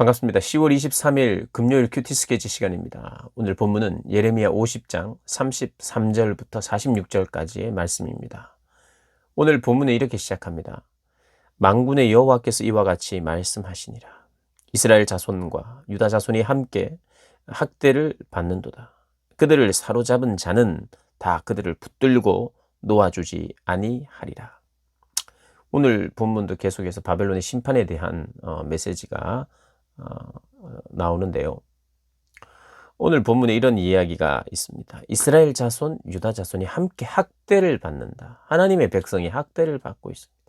반갑습니다. 10월 23일 금요일 큐티 스케치 시간입니다. 오늘 본문은 예레미야 50장 33절부터 46절까지의 말씀입니다. 오늘 본문은 이렇게 시작합니다. 만군의 여호와께서 이와 같이 말씀하시니라. 이스라엘 자손과 유다 자손이 함께 학대를 받는도다. 그들을 사로잡은 자는 다 그들을 붙들고 놓아주지 아니하리라. 오늘 본문도 계속해서 바벨론의 심판에 대한 메시지가 나오는데요. 오늘 본문에 이런 이야기가 있습니다. 이스라엘 자손, 유다 자손이 함께 학대를 받는다. 하나님의 백성이 학대를 받고 있습니다.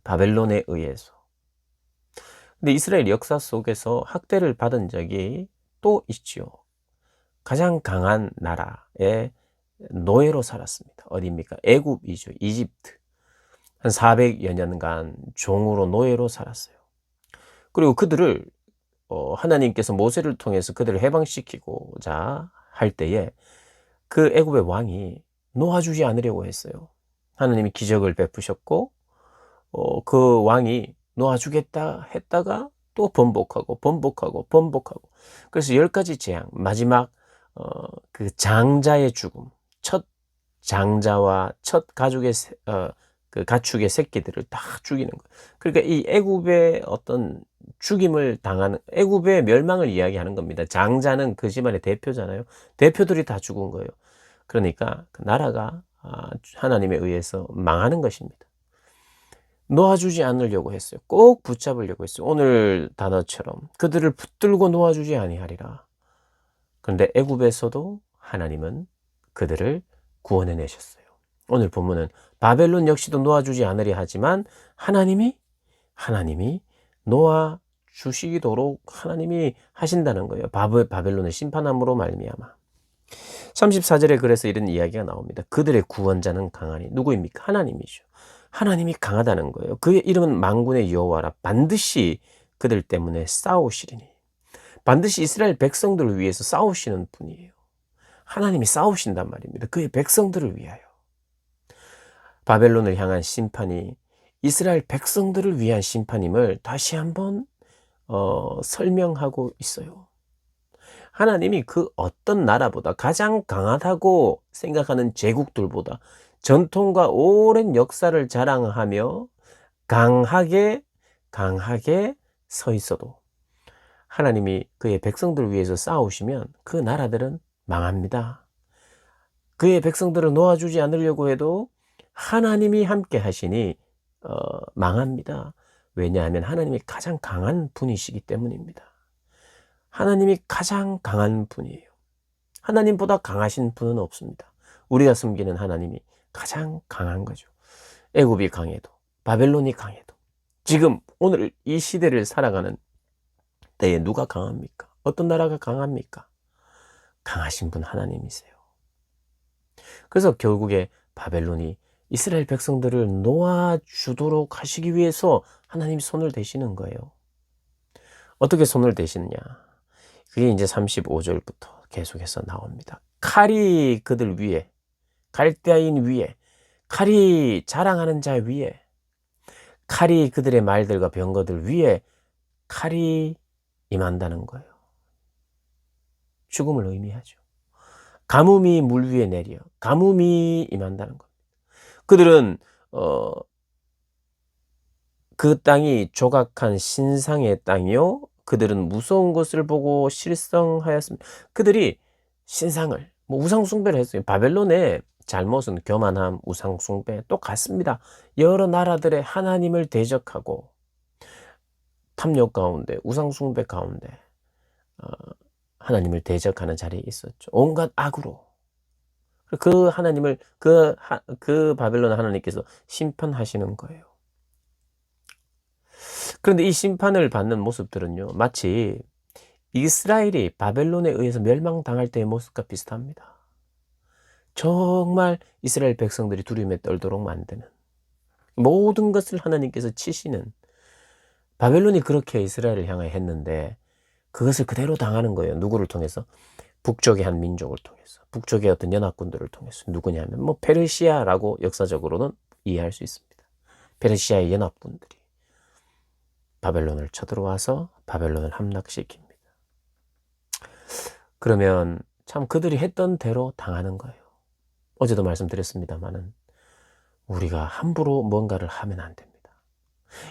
바벨론에 의해서. 근데 이스라엘 역사 속에서 학대를 받은 적이 또 있지요. 가장 강한 나라의 노예로 살았습니다. 어디입니까? 애굽이죠. 이집트. 한 400여 년간 종으로 노예로 살았어요. 그리고 그들을 하나님께서 모세를 통해서 그들을 해방시키고자 할 때에 그 애굽의 왕이 놓아주지 않으려고 했어요. 하나님이 기적을 베푸셨고 그 왕이 놓아주겠다 했다가 또 번복하고. 그래서 10가지 재앙, 마지막 그 장자의 죽음, 첫 장자와 첫 가족의 그 가축의 새끼들을 다 죽이는 거예요. 그러니까 이 애굽의 어떤 죽임을 당하는, 애굽의 멸망을 이야기하는 겁니다. 장자는 그 집안의 대표잖아요. 대표들이 다 죽은 거예요. 그러니까 그 나라가 하나님에 의해서 망하는 것입니다. 놓아주지 않으려고 했어요. 꼭 붙잡으려고 했어요. 오늘 단어처럼 그들을 붙들고 놓아주지 아니하리라. 그런데 애굽에서도 하나님은 그들을 구원해내셨어요. 오늘 본문은 바벨론 역시도 놓아주지 않으려 하지만 하나님이 놓아주시도록 하나님이 하신다는 거예요. 바벨론을 심판함으로 말미암아. 34절에 그래서 이런 이야기가 나옵니다. 그들의 구원자는 강하니. 누구입니까? 하나님이죠. 하나님이 강하다는 거예요. 그의 이름은 만군의 여호와라. 반드시 그들 때문에 싸우시리니. 반드시 이스라엘 백성들을 위해서 싸우시는 분이에요. 하나님이 싸우신단 말입니다. 그의 백성들을 위하여. 바벨론을 향한 심판이 이스라엘 백성들을 위한 심판임을 다시 한번 설명하고 있어요. 하나님이 그 어떤 나라보다 가장 강하다고 생각하는 제국들보다 전통과 오랜 역사를 자랑하며 강하게 서 있어도 하나님이 그의 백성들을 위해서 싸우시면 그 나라들은 망합니다. 그의 백성들을 놓아주지 않으려고 해도 하나님이 함께 하시니 망합니다. 왜냐하면 하나님이 가장 강한 분이시기 때문입니다. 하나님이 가장 강한 분이에요. 하나님보다 강하신 분은 없습니다. 우리가 섬기는 하나님이 가장 강한 거죠. 애굽이 강해도, 바벨론이 강해도, 지금 오늘 이 시대를 살아가는 때에 누가 강합니까? 어떤 나라가 강합니까? 강하신 분 하나님이세요. 그래서 결국에 바벨론이 이스라엘 백성들을 놓아주도록 하시기 위해서 하나님이 손을 대시는 거예요. 어떻게 손을 대시느냐? 그게 이제 35절부터 계속해서 나옵니다. 칼이 그들 위에, 갈대아인 위에, 칼이 자랑하는 자 위에, 칼이 그들의 말들과 병거들 위에 칼이 임한다는 거예요. 죽음을 의미하죠. 가뭄이 물 위에 내려 가뭄이 임한다는 겁니다. 그들은 그 땅이 조각한 신상의 땅이요 그들은 무서운 것을 보고 실성하였습니다. 그들이 신상을 우상 숭배를 했어요. 바벨론의 잘못은 교만함, 우상 숭배 똑같습니다. 여러 나라들의 하나님을 대적하고 탐욕 가운데, 우상 숭배 가운데 하나님을 대적하는 자리에 있었죠. 온갖 악으로. 그 하나님을 그 바벨론 하나님께서 심판하시는 거예요. 그런데 이 심판을 받는 모습들은요, 마치 이스라엘이 바벨론에 의해서 멸망당할 때의 모습과 비슷합니다. 정말 이스라엘 백성들이 두려움에 떨도록 만드는 모든 것을 하나님께서 치시는, 바벨론이 그렇게 이스라엘을 향해 했는데 그것을 그대로 당하는 거예요. 누구를 통해서? 북쪽의 한 민족을 통해서, 북쪽의 어떤 연합군들을 통해서. 누구냐면 페르시아라고 역사적으로는 이해할 수 있습니다. 페르시아의 연합군들이. 바벨론을 쳐들어와서 바벨론을 함락시킵니다. 그러면 참 그들이 했던 대로 당하는 거예요. 어제도 말씀드렸습니다마는 우리가 함부로 뭔가를 하면 안 됩니다.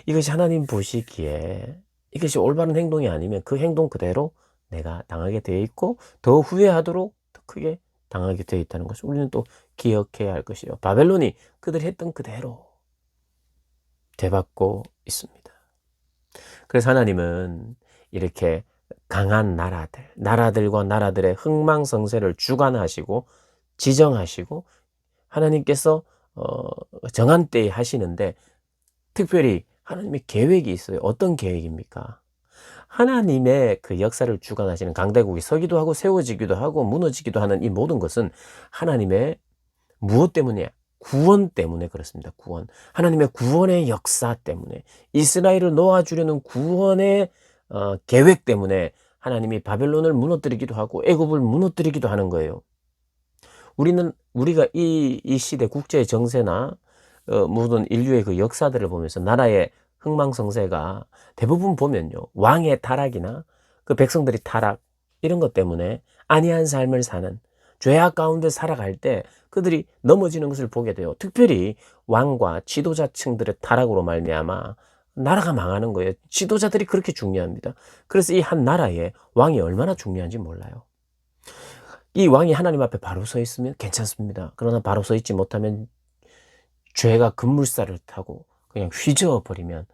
이것이 하나님 보시기에 이것이 올바른 행동이 아니면 그 행동 그대로 내가 당하게 되어 있고 더 후회하도록 더 크게 당하게 되어 있다는 것을 우리는 또 기억해야 할 것이요. 바벨론이 그들이 했던 그대로 되받고 있습니다. 그래서 하나님은 이렇게 강한 나라들과 나라들의 흥망성쇠를 주관하시고 지정하시고 하나님께서 정한 때에 하시는데 특별히 하나님의 계획이 있어요. 어떤 계획입니까? 하나님의 그 역사를 주관하시는 강대국이 서기도 하고 세워지기도 하고 무너지기도 하는 이 모든 것은 하나님의 무엇 때문이야? 구원 때문에 그렇습니다. 구원. 하나님의 구원의 역사 때문에 이스라엘을 놓아주려는 구원의 계획 때문에 하나님이 바벨론을 무너뜨리기도 하고 애굽을 무너뜨리기도 하는 거예요. 우리가 이 시대 국제 정세나 모든 인류의 그 역사들을 보면서 나라의 흥망성쇠가 대부분 보면요. 왕의 타락이나 그 백성들이 타락 이런 것 때문에 안이한 삶을 사는 죄악 가운데 살아갈 때 그들이 넘어지는 것을 보게 돼요. 특별히 왕과 지도자층들의 타락으로 말미암아 나라가 망하는 거예요. 지도자들이 그렇게 중요합니다. 그래서 이 한 나라에 왕이 얼마나 중요한지 몰라요. 이 왕이 하나님 앞에 바로 서 있으면 괜찮습니다. 그러나 바로 서 있지 못하면 죄가 급물살을 타고 그냥 휘저어 버리면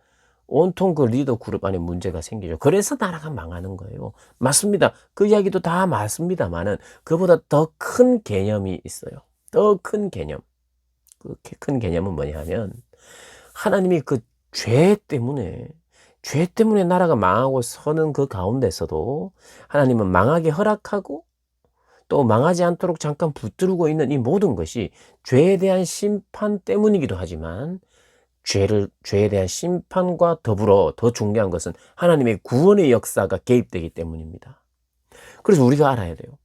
온통 그 리더 그룹 안에 문제가 생기죠. 그래서 나라가 망하는 거예요. 맞습니다. 그 이야기도 다 맞습니다만은 그보다 더 큰 개념이 있어요. 더 큰 개념. 그 큰 개념은 뭐냐 하면 하나님이 그 죄 때문에 나라가 망하고 서는 그 가운데서도 하나님은 망하게 허락하고 또 망하지 않도록 잠깐 붙들고 있는 이 모든 것이 죄에 대한 심판 때문이기도 하지만 죄에 대한 심판과 더불어 더 중요한 것은 하나님의 구원의 역사가 개입되기 때문입니다. 그래서 우리가 알아야 돼요.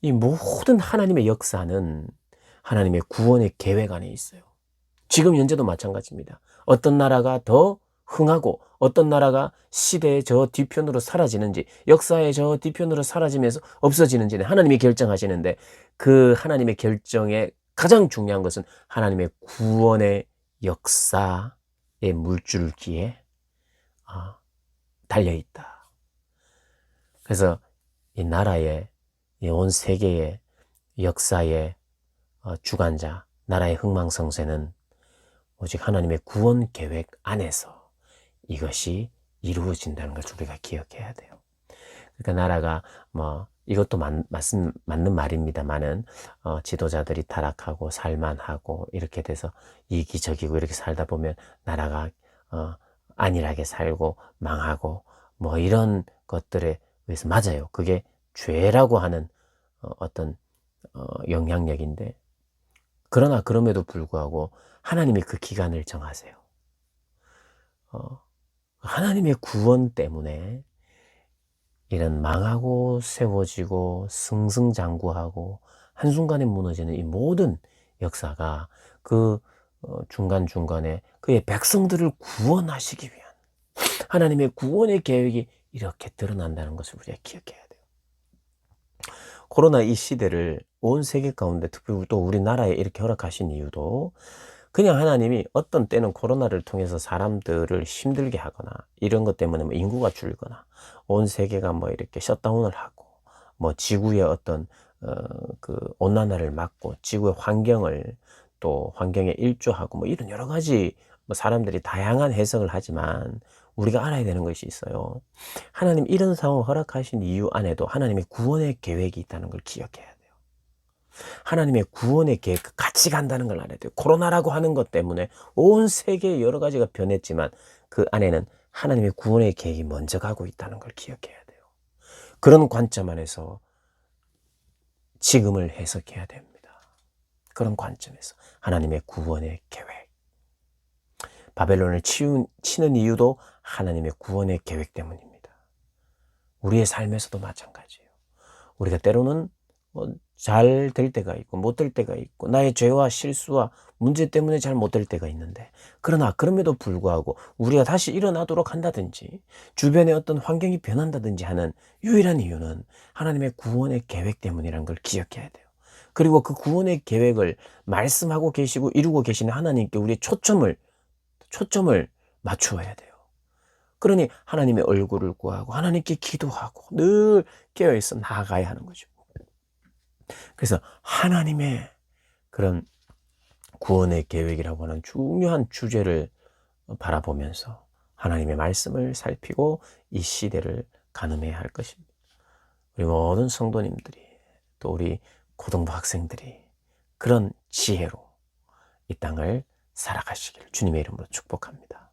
이 모든 하나님의 역사는 하나님의 구원의 계획 안에 있어요. 지금 현재도 마찬가지입니다. 어떤 나라가 더 흥하고 어떤 나라가 시대의 저 뒤편으로 사라지는지 역사의 저 뒤편으로 사라지면서 없어지는지는 하나님이 결정하시는데 그 하나님의 결정에 가장 중요한 것은 하나님의 구원의 역사의 물줄기에 달려있다. 그래서 이 나라의 온 세계의 역사의 주관자, 나라의 흥망성쇠는 오직 하나님의 구원 계획 안에서 이것이 이루어진다는 것을 우리가 기억해야 돼요. 그러니까 나라가 이것도 맞는 말입니다만은 지도자들이 타락하고 살만하고 이렇게 돼서 이기적이고 이렇게 살다 보면 나라가 안일하게 살고 망하고 이런 것들에 의해서 맞아요. 그게 죄라고 하는 어떤 영향력인데 그러나 그럼에도 불구하고 하나님이 그 기간을 정하세요. 하나님의 구원 때문에 이런 망하고 세워지고 승승장구하고 한순간에 무너지는 이 모든 역사가 그 중간중간에 그의 백성들을 구원하시기 위한 하나님의 구원의 계획이 이렇게 드러난다는 것을 우리가 기억해야 돼요. 코로나 이 시대를 온 세계 가운데 특별히 또 우리나라에 이렇게 허락하신 이유도 그냥 하나님이 어떤 때는 코로나를 통해서 사람들을 힘들게 하거나 이런 것 때문에 인구가 줄거나 온 세계가 이렇게 셧다운을 하고 지구의 어떤 그 온난화를 막고 지구의 환경을 또 환경에 일조하고 이런 여러 가지 사람들이 다양한 해석을 하지만 우리가 알아야 되는 것이 있어요. 하나님 이런 상황을 허락하신 이유 안에도 하나님의 구원의 계획이 있다는 걸 기억해야 돼요. 하나님의 구원의 계획 같이 간다는 걸 알아야 돼요. 코로나라고 하는 것 때문에 온 세계에 여러 가지가 변했지만 그 안에는 하나님의 구원의 계획이 먼저 가고 있다는 걸 기억해야 돼요. 그런 관점 안에서 지금을 해석해야 됩니다. 그런 관점에서 하나님의 구원의 계획. 바벨론을 치는 이유도 하나님의 구원의 계획 때문입니다. 우리의 삶에서도 마찬가지예요. 우리가 때로는 잘 될 때가 있고 못 될 때가 있고 나의 죄와 실수와 문제 때문에 잘 못 될 때가 있는데, 그러나 그럼에도 불구하고 우리가 다시 일어나도록 한다든지 주변의 어떤 환경이 변한다든지 하는 유일한 이유는 하나님의 구원의 계획 때문이라는 걸 기억해야 돼요. 그리고 그 구원의 계획을 말씀하고 계시고 이루고 계시는 하나님께 우리의 초점을 맞추어야 돼요. 그러니 하나님의 얼굴을 구하고 하나님께 기도하고 늘 깨어있어 나아가야 하는 거죠. 그래서 하나님의 그런 구원의 계획이라고 하는 중요한 주제를 바라보면서 하나님의 말씀을 살피고 이 시대를 가늠해야 할 것입니다. 우리 모든 성도님들이, 또 우리 고등부 학생들이 그런 지혜로 이 땅을 살아가시기를 주님의 이름으로 축복합니다.